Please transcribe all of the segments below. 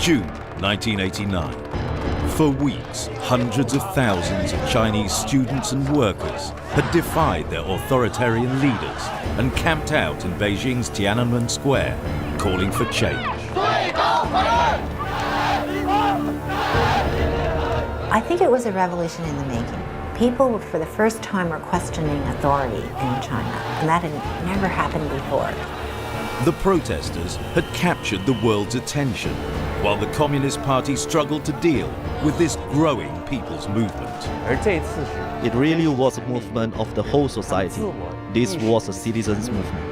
June 1989. For weeks, hundreds of thousands of Chinese students and workers had defied their authoritarian leaders and camped out in Beijing's Tiananmen Square, calling for change. I think it was a revolution in the making. People, for the first time, were questioning authority in China, and that had never happened before. The protesters had captured the world's attention, while the Communist Party struggled to deal with this growing people's movement. It really was a movement of the whole society. This was a citizens' movement.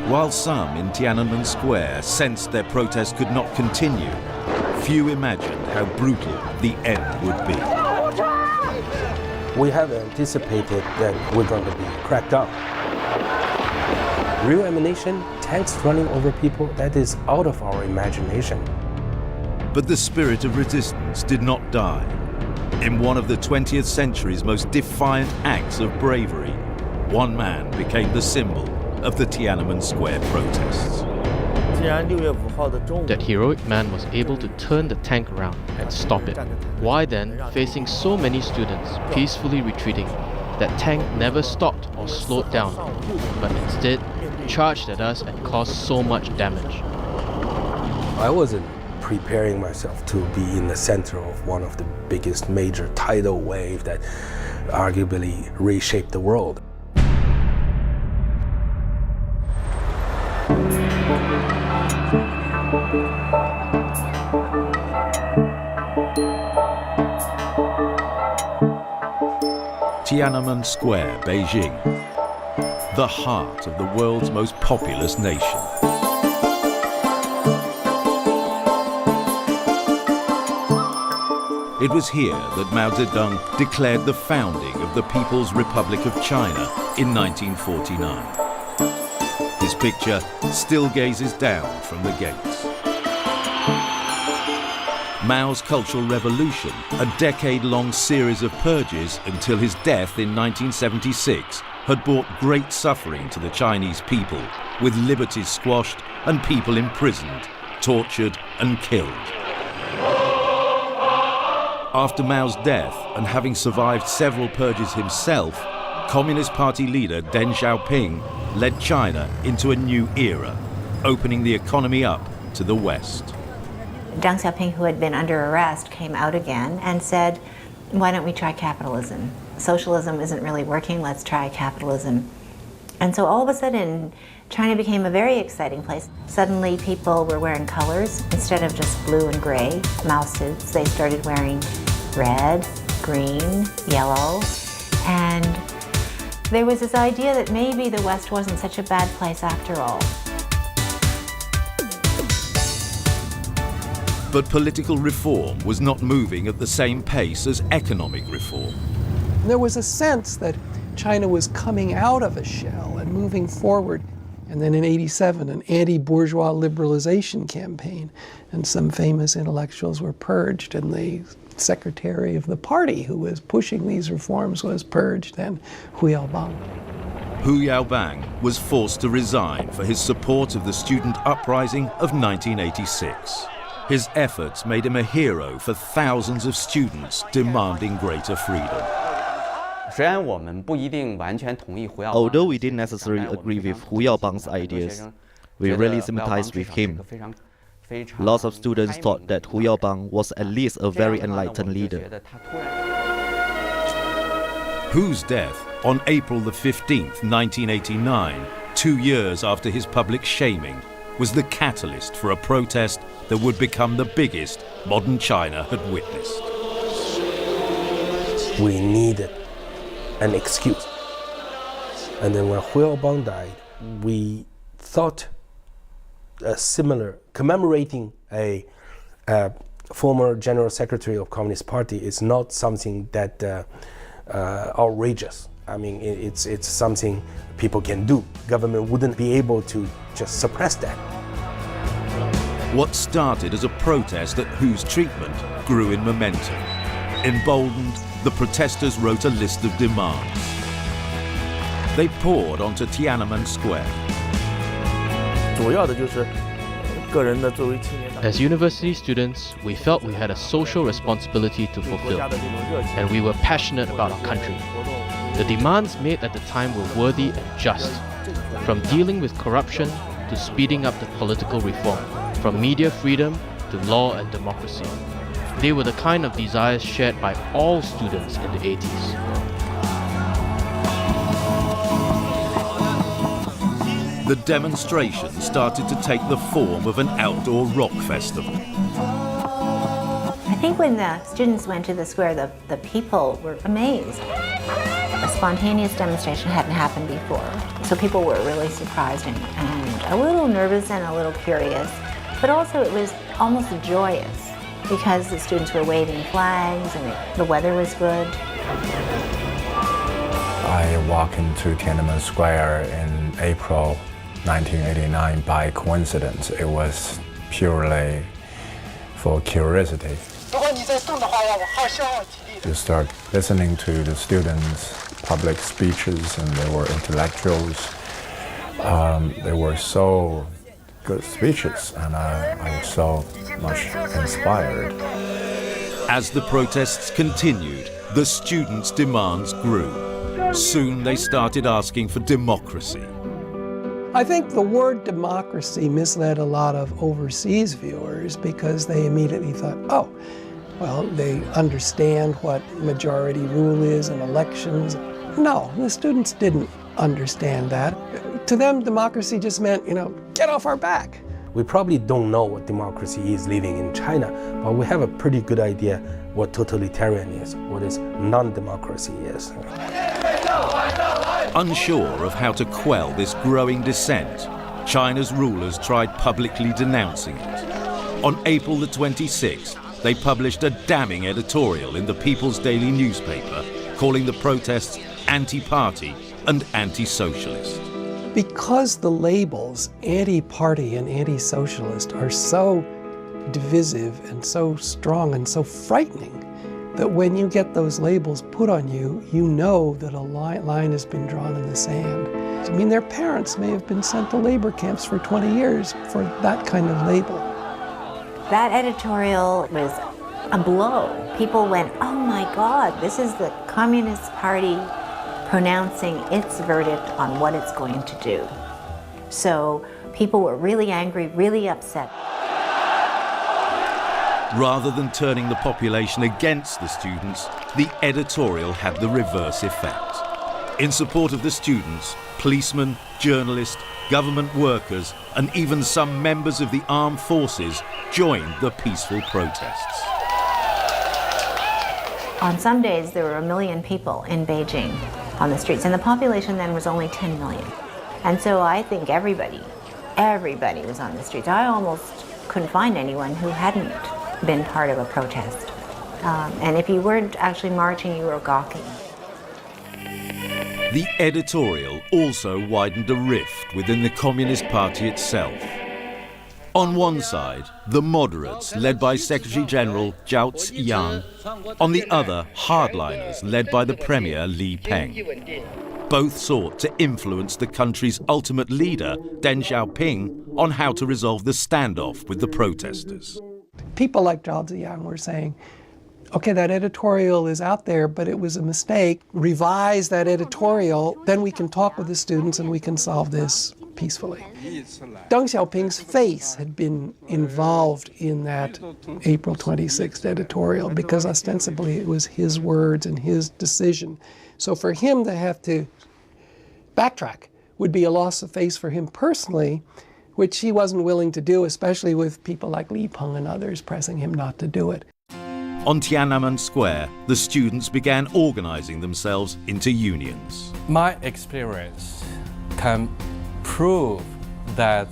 While some in Tiananmen Square sensed their protest could not continue, few imagined how brutal the end would be. We have anticipated that we're going to be cracked down. Real ammunition, tanks running over people, that is out of our imagination. But the spirit of resistance did not die. In one of the 20th century's most defiant acts of bravery, one man became the symbol of the Tiananmen Square protests. That heroic man was able to turn the tank around and stop it. Why then, facing so many students peacefully retreating, that tank never stopped or slowed down, but instead charged at us and caused so much damage? I wasn't preparing myself to be in the center of one of the biggest major tidal wave that arguably reshaped the world. Tiananmen Square, Beijing, the heart of the world's most populous nation. It was here that Mao Zedong declared the founding of the People's Republic of China in 1949. His picture still gazes down from the gates. Mao's Cultural Revolution, a decade-long series of purges until his death in 1976, had brought great suffering to the Chinese people, with liberties squashed and people imprisoned, tortured and killed. After Mao's death, and having survived several purges himself, Communist Party leader Deng Xiaoping led China into a new era, opening the economy up to the West. Deng Xiaoping, who had been under arrest, came out again and said, why don't we try capitalism? Socialism isn't really working, let's try capitalism. And so all of a sudden, China became a very exciting place. Suddenly people were wearing colors instead of just blue and gray Mao suits. They started wearing red, green, yellow, and there was this idea that maybe the West wasn't such a bad place after all. But political reform was not moving at the same pace as economic reform. There was a sense that China was coming out of a shell and moving forward. And then in '87, an anti-bourgeois liberalization campaign, and some famous intellectuals were purged, and the secretary of the party who was pushing these reforms was purged, and Hu Yaobang. Hu Yaobang was forced to resign for his support of the student uprising of 1986. His efforts made him a hero for thousands of students demanding greater freedom. Although we didn't necessarily agree with Hu Yaobang's ideas, we really sympathized with him. Lots of students thought that Hu Yaobang was at least a very enlightened leader. Hu's death on April the 15th, 1989, 2 years after his public shaming, was the catalyst for a protest that would become the biggest modern China had witnessed. We needed an excuse. And then when Hu Yaobang died, we thought a similar, commemorating a former General Secretary of Communist Party is not something that outrageous. I mean, it's something people can do. Government wouldn't be able to just suppress that. What started as a protest at Hu's treatment grew in momentum. Emboldened, the protesters wrote a list of demands. They poured onto Tiananmen Square. As university students, we felt we had a social responsibility to fulfill, and we were passionate about our country. The demands made at the time were worthy and just, from dealing with corruption to speeding up the political reform, from media freedom to law and democracy. They were the kind of desires shared by all students in the 80s. The demonstration started to take the form of an outdoor rock festival. I think when the students went to the square, the people were amazed. A spontaneous demonstration hadn't happened before, so people were really surprised and a little nervous and a little curious, but also it was almost joyous because the students were waving flags and the weather was good. I walked into Tiananmen Square in April 1989 by coincidence. It was purely for curiosity. You start listening to the students' public speeches, and they were intellectuals. They were so good speeches, and I was so much inspired. As the protests continued, the students' demands grew. Soon they started asking for democracy. I think the word democracy misled a lot of overseas viewers because they immediately thought, oh, well, they understand what majority rule is in elections. No, the students didn't understand that. To them, democracy just meant, get off our back. We probably don't know what democracy is living in China, but we have a pretty good idea what totalitarian is, what is non-democracy is. Unsure of how to quell this growing dissent, China's rulers tried publicly denouncing it. On April the 26th, they published a damning editorial in the People's Daily newspaper, calling the protests anti-party and anti-socialist. Because the labels anti-party and anti-socialist are so divisive and so strong and so frightening that when you get those labels put on you, you know that a line has been drawn in the sand. I mean, their parents may have been sent to labor camps for 20 years for that kind of label. That editorial was a blow. People went, oh my God, this is the Communist Party pronouncing its verdict on what it's going to do. So people were really angry, really upset. Rather than turning the population against the students, the editorial had the reverse effect. In support of the students, policemen, journalists, government workers, and even some members of the armed forces joined the peaceful protests. On some days, there were 1 million people in Beijing on the streets, and the population then was only 10 million. And so I think everybody was on the streets. I almost couldn't find anyone who hadn't been part of a protest. And if you weren't actually marching, you were gawking. The editorial also widened a rift within the Communist Party itself. On one side, the moderates, led by Secretary General Zhao Ziyang. On the other, hardliners, led by the Premier Li Peng. Both sought to influence the country's ultimate leader, Deng Xiaoping, on how to resolve the standoff with the protesters. People like Zhao Ziyang were saying, okay, that editorial is out there, but it was a mistake. Revise that editorial, then we can talk with the students and we can solve this peacefully. Deng Xiaoping's face had been involved in that April 26th editorial because ostensibly it was his words and his decision. So for him to have to backtrack would be a loss of face for him personally, which he wasn't willing to do, especially with people like Li Peng and others pressing him not to do it. On Tiananmen Square, the students began organizing themselves into unions. My experience can prove that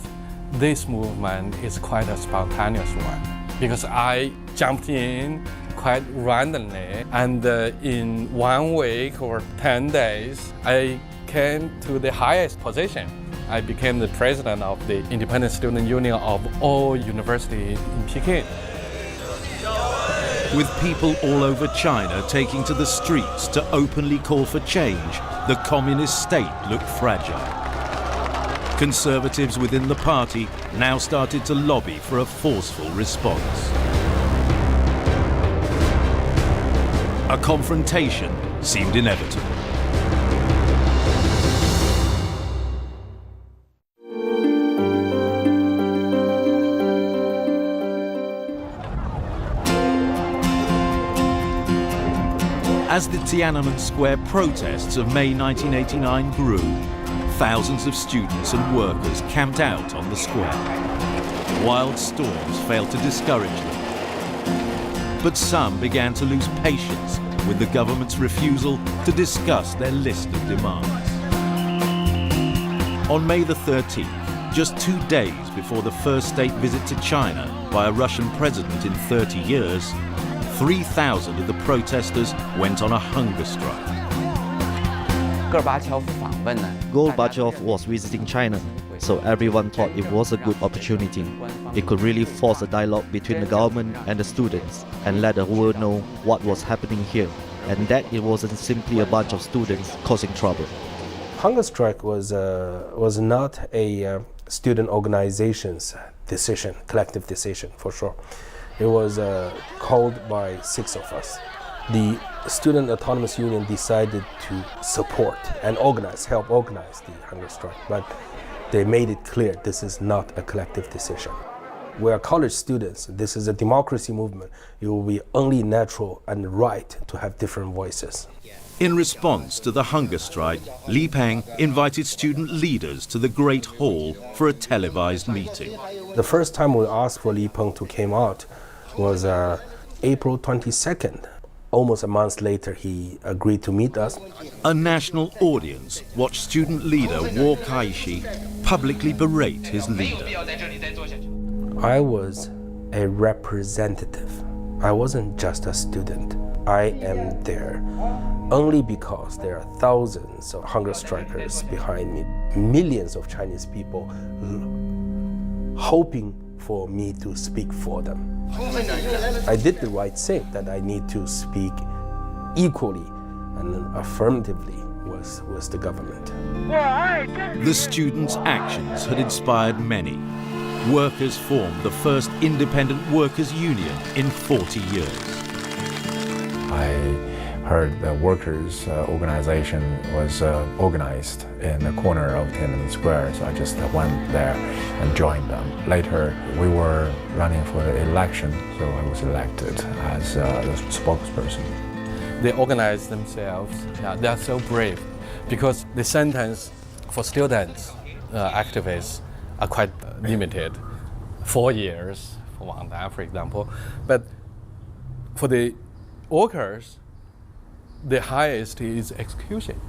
this movement is quite a spontaneous one because I jumped in quite randomly, and in 1 week or 10 days, I came to the highest position. I became the president of the Independent Student Union of all universities in Peking. With people all over China taking to the streets to openly call for change, the communist state looked fragile. Conservatives within the party now started to lobby for a forceful response. A confrontation seemed inevitable. As the Tiananmen Square protests of May 1989 grew, thousands of students and workers camped out on the square. Wild storms failed to discourage them. But some began to lose patience with the government's refusal to discuss their list of demands. On May the 13th, just 2 days before the first state visit to China by a Russian president in 30 years, 3,000 of the protesters went on a hunger strike. Gorbachev was visiting China, so everyone thought it was a good opportunity. It could really force a dialogue between the government and the students and let the world know what was happening here, and that it wasn't simply a bunch of students causing trouble. Hunger strike was not a student organization's decision, collective decision for sure. It was called by 6 of us. The Student Autonomous Union decided to support and help organize the hunger strike, but they made it clear this is not a collective decision. We are college students. This is a democracy movement. It will be only natural and right to have different voices. In response to the hunger strike, Li Peng invited student leaders to the Great Hall for a televised meeting. The first time we asked for Li Peng to come out was April 22nd. Almost a month later, he agreed to meet us. A national audience watched student leader Wu Kaishi publicly berate his leader. I was a representative. I wasn't just a student. I am there only because there are thousands of hunger strikers behind me, millions of Chinese people hoping for me to speak for them. I did the right thing, that I need to speak equally and affirmatively with the government. The students' actions had inspired many. Workers formed the first independent workers' union in 40 years. I heard the workers' organization was organized in the corner of Tiananmen Square, so I just went there and joined them. Later, we were running for the election, so I was elected as the spokesperson. They organize themselves. They are so brave because the sentence for students, activists, are quite limited. 4 years for one time, for example. But for the workers, the highest is execution.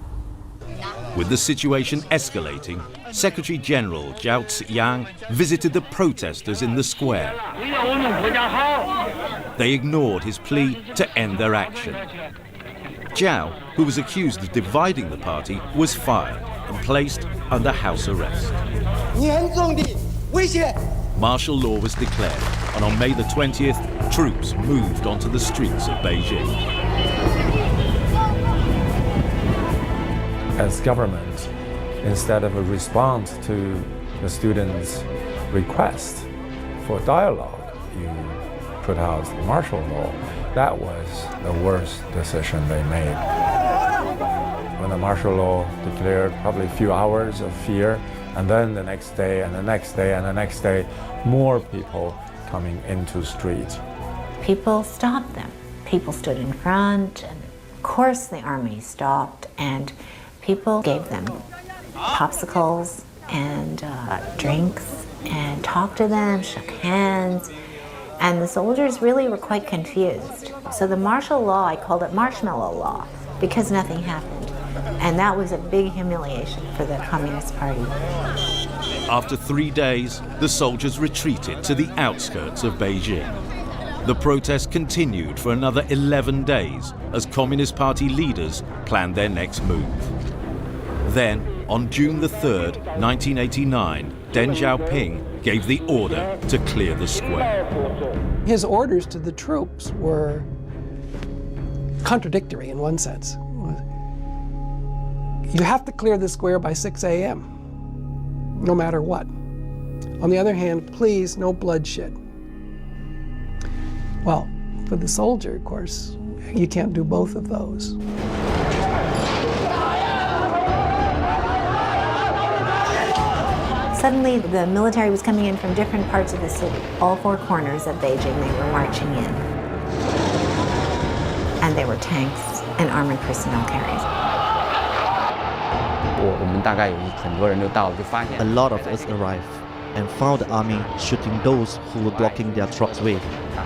With the situation escalating, Secretary General Zhao Ziyang visited the protesters in the square. They ignored his plea to end their action. Zhao, who was accused of dividing the party, was fired and placed under house arrest. Martial law was declared, and on May the 20th, troops moved onto the streets of Beijing. As government, instead of a response to the students' request for dialogue, you put out martial law. That was the worst decision they made. When the martial law declared, probably a few hours of fear, and then the next day, and the next day, and the next day, more people coming into streets. People stopped them. People stood in front, and of course the army stopped, and people gave them popsicles and drinks and talked to them, shook hands, and the soldiers really were quite confused. So the martial law, I called it marshmallow law, because nothing happened. And that was a big humiliation for the Communist Party. After 3 days, the soldiers retreated to the outskirts of Beijing. The protests continued for another 11 days as Communist Party leaders planned their next move. Then, on June the 3rd, 1989, Deng Xiaoping gave the order to clear the square. His orders to the troops were contradictory in one sense. You have to clear the square by 6 a.m. no matter what. On the other hand, please, no bloodshed. Well, for the soldier, of course, you can't do both of those. Suddenly, the military was coming in from different parts of the city. All four corners of Beijing, they were marching in. And there were tanks and armored personnel carriers. A lot of us arrived and found the army shooting those who were blocking their truck's way,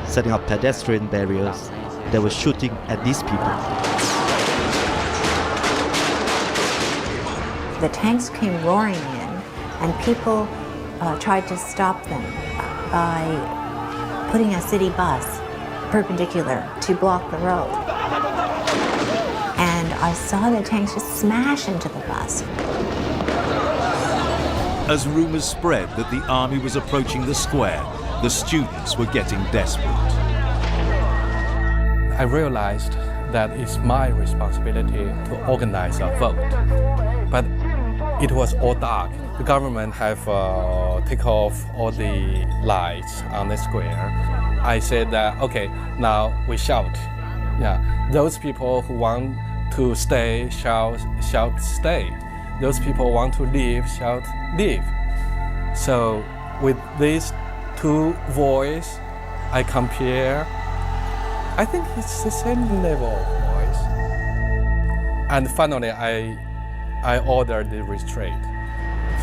setting up pedestrian barriers. They were shooting at these people. The tanks came roaring in, and people tried to stop them by putting a city bus perpendicular to block the road. And I saw the tanks just smash into the bus. As rumours spread that the army was approaching the square, the students were getting desperate. I realized that it's my responsibility to organize a vote. But it was all dark. The government have take off all the lights on the square. I said that, okay, now we shout. Yeah, those people who want to stay shout stay. Those people want to leave shout leave. So with these two voices, I compare. I think it's the same level of voice. And finally, I ordered the retreat.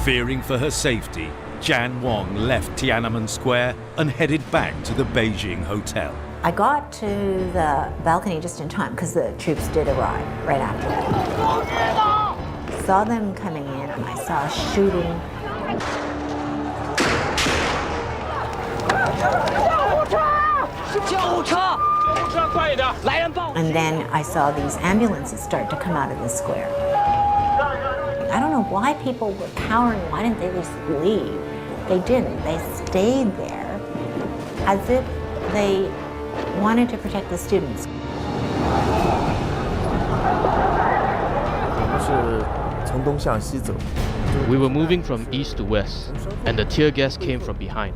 Fearing for her safety, Jan Wang left Tiananmen Square and headed back to the Beijing hotel. I got to the balcony just in time because the troops did arrive right after that. Saw them coming in and I saw shooting. And then I saw these ambulances start to come out of the square. I don't know why people were cowering. Why didn't they just leave? They didn't. They stayed there as if they wanted to protect the students. We were moving from east to west, and the tear gas came from behind.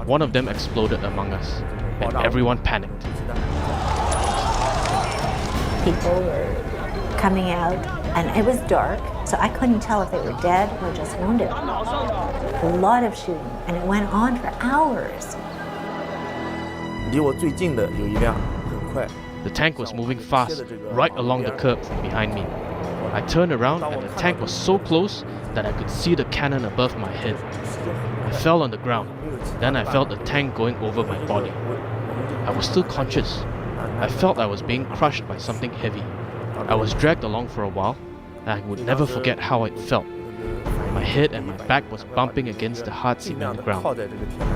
One of them exploded among us, and everyone panicked. People were coming out, and it was dark, so I couldn't tell if they were dead or just wounded. A lot of shooting, and it went on for hours. The tank was moving fast, right along the curb from behind me. I turned around, and the tank was so close that I could see the cannon above my head. I fell on the ground. Then I felt the tank going over my body. I was still conscious. I felt I was being crushed by something heavy. I was dragged along for a while, and I would never forget how it felt. My head and my back was bumping against the hard cement on the ground.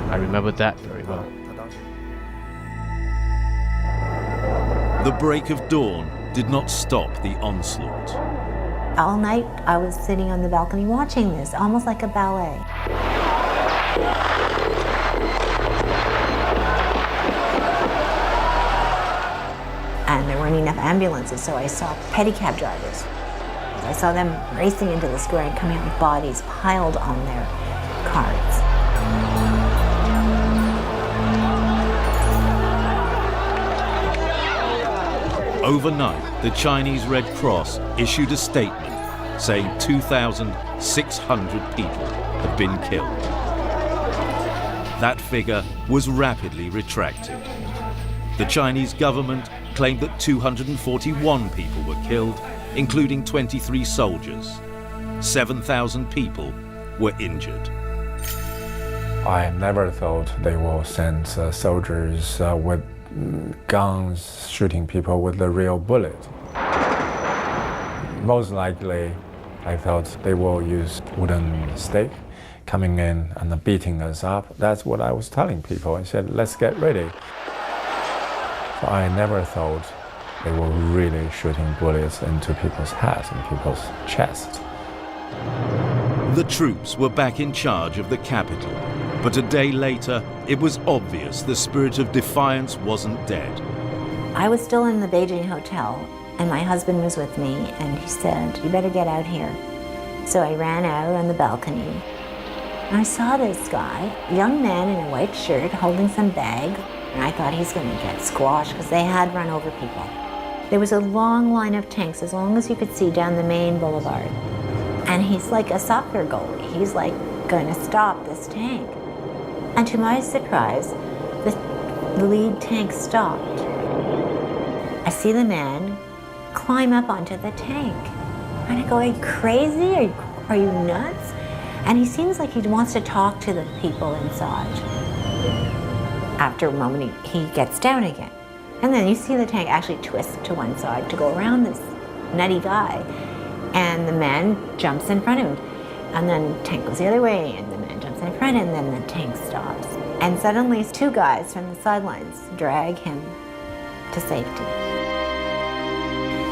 I remember that very well. The break of dawn did not stop the onslaught. All night I was sitting on the balcony watching this, almost like a ballet. And there weren't enough ambulances, so I saw pedicab drivers. I saw them racing into the square and coming out with bodies piled on their carts. Overnight, the Chinese Red Cross issued a statement saying 2,600 people had been killed. That figure was rapidly retracted. The Chinese government claimed that 241 people were killed, including 23 soldiers. 7,000 people were injured. I never thought they will send soldiers with guns shooting people with the real bullet. Most likely, I thought they will use wooden stake coming in and beating us up. That's what I was telling people. I said, let's get ready. So I never thought they were really shooting bullets into people's heads and people's chests. The troops were back in charge of the capital, but a day later, it was obvious the spirit of defiance wasn't dead. I was still in the Beijing hotel, and my husband was with me, and he said, "You better get out here." So I ran out on the balcony, And I saw this guy, young man in a white shirt holding some bag, and I thought he's going to get squashed because they had run over people. There was a long line of tanks, as long as you could see down the main boulevard. And he's like a soccer goalie. He's like going to stop this tank. And to my surprise, the lead tank stopped. I see the man climb up onto the tank. And I go, are you crazy? Are you nuts? And he seems like he wants to talk to the people inside. After a moment, he gets down again. And then you see the tank actually twist to one side to go around this nutty guy. And the man jumps in front of him. And then the tank goes the other way, and the man jumps in front, and then the tank stops. And suddenly, two guys from the sidelines drag him to safety.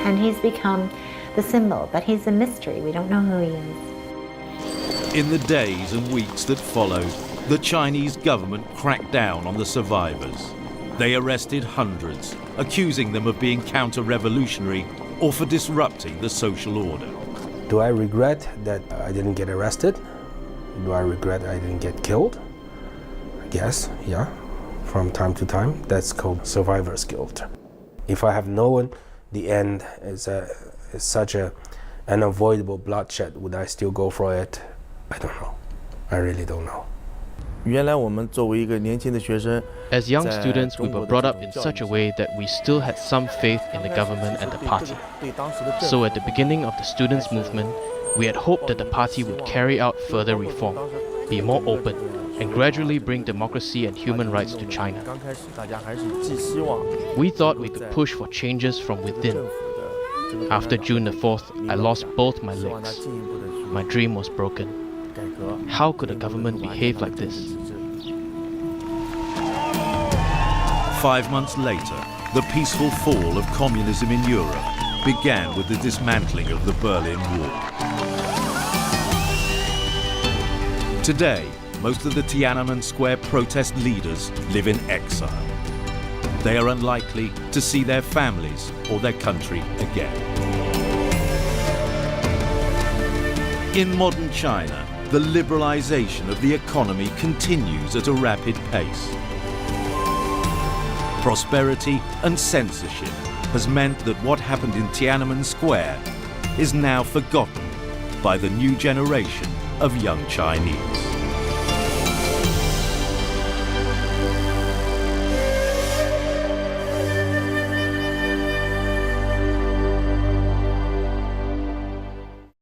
And he's become the symbol, but he's a mystery. We don't know who he is. In the days and weeks that followed, the Chinese government cracked down on the survivors. They arrested hundreds, accusing them of being counter-revolutionary or for disrupting the social order. Do I regret that I didn't get arrested? Do I regret I didn't get killed? I guess, yeah. From time to time, that's called survivor's guilt. If I have known the end is such an unavoidable bloodshed, would I still go for it? I don't know. I really don't know. As young students, we were brought up in such a way that we still had some faith in the government and the party. So at the beginning of the students' movement, we had hoped that the party would carry out further reform, be more open, and gradually bring democracy and human rights to China. We thought we could push for changes from within. After June the 4th, I lost both my legs. My dream was broken. How could a government behave like this? 5 months later, the peaceful fall of communism in Europe began with the dismantling of the Berlin Wall. Today, most of the Tiananmen Square protest leaders live in exile. They are unlikely to see their families or their country again. In modern China, the liberalization of the economy continues at a rapid pace. Prosperity and censorship has meant that what happened in Tiananmen Square is now forgotten by the new generation of young Chinese.